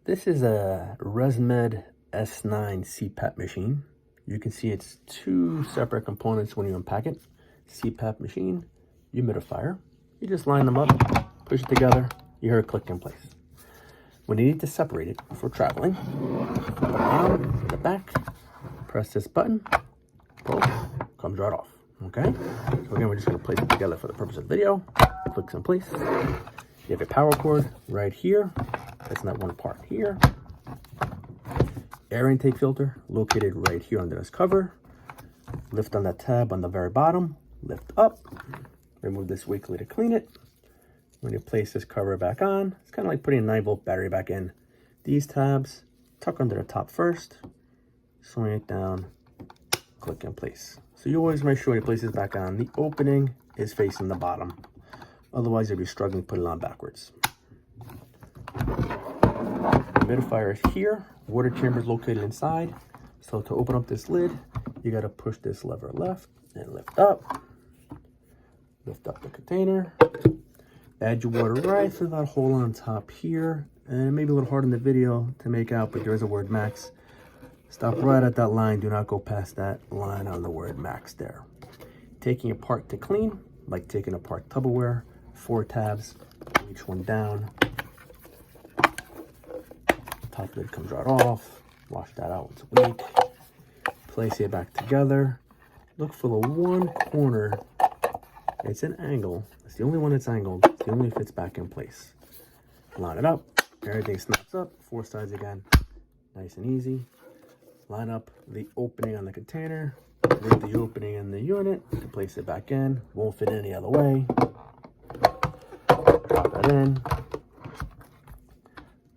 This is a Resmed S9 CPAP machine. You can see it's two separate components when you unpack it. CPAP machine, humidifier. You just line them up, push it together, you hear a click in place. When you need to separate it for traveling, put it on the back, press this button, pull, comes right off. Okay? So again, we're just going to place it together for the purpose of the video. Clicks in place. You have a power cord right here. That's not one part here. Air intake filter located right here under this cover. Lift on that tab on the very bottom. Lift up. Remove this weakly to clean it. When you place this cover back on, it's kind of like putting a 9-volt battery back in. These tabs, tuck under the top first. Swing it down. Click in place. So you always make sure you place this back on. The opening is facing the bottom. Otherwise, you'll be struggling to put it on backwards. Humidifier is here. Water chamber is located inside. So to open up this lid, you got to push this lever left and lift up. Lift up the container. Add your water right through that hole on top here. And it may be a little hard in the video to make out, but there is a word max. Stop right at that line. Do not go past that line on the word max there. Taking apart to clean, like taking apart Tupperware. 4 tabs, each one down. Top lid comes right off. Wash that out once a week. Place it back together. Look for the one corner. It's an angle. It's the only one that's angled. It's the only fits back in place. Line it up. Everything snaps up. 4 sides again. Nice and easy. Line up the opening on the container with the opening in the unit to place it back in. Won't fit any other way. Drop that in.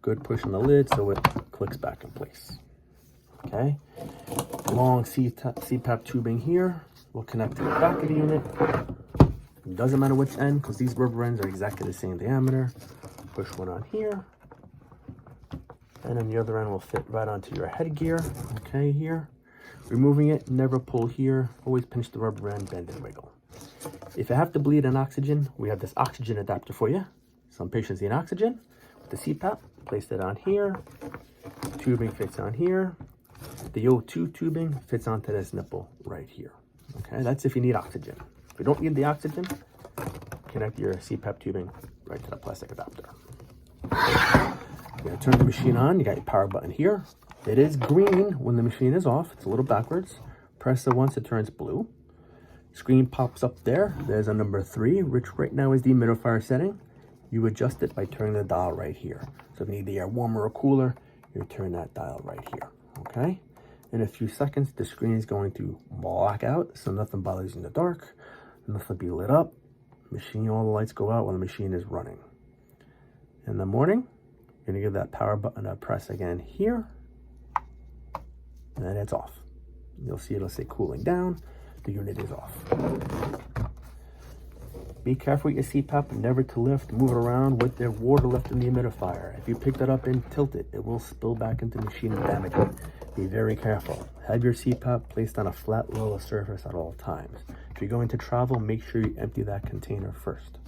Good push on the lid so it clicks back in place. Okay. Long CPAP tubing here will connect to the back of the unit. It doesn't matter which end because these rubber ends are exactly the same diameter. Push one on here. And then the other end will fit right onto your headgear. Okay, here. Removing it, never pull here. Always pinch the rubber end, bend and wiggle. If you have to bleed in oxygen, we have this oxygen adapter for you. Some patients need oxygen. With the CPAP, place it on here. Tubing fits on here. The O2 tubing fits onto this nipple right here. Okay, that's if you need oxygen. If you don't need the oxygen, connect your CPAP tubing right to the plastic adapter. You're gonna turn the machine on. You got your power button here. It is green when the machine is off. It's a little backwards. Press it once, it turns blue. Screen pops up there. There's a number 3, which right now is the humidifier setting. You adjust it by turning the dial right here. So if you need the air warmer or cooler, you turn that dial right here. Okay? In a few seconds, the screen is going to black out, so nothing bothers you in the dark. Nothing will be lit up. Machine, all the lights go out when the machine is running. In the morning, you're going to give that power button a press again here. And then it's off. You'll see it'll say cooling down. The unit is off. Be careful with your CPAP, never to lift, move it around with the water left in the humidifier. If you pick that up and tilt it, it will spill back into the machine and damage it. Be very careful. Have your CPAP placed on a flat, level surface at all times. If you're going to travel, make sure you empty that container first.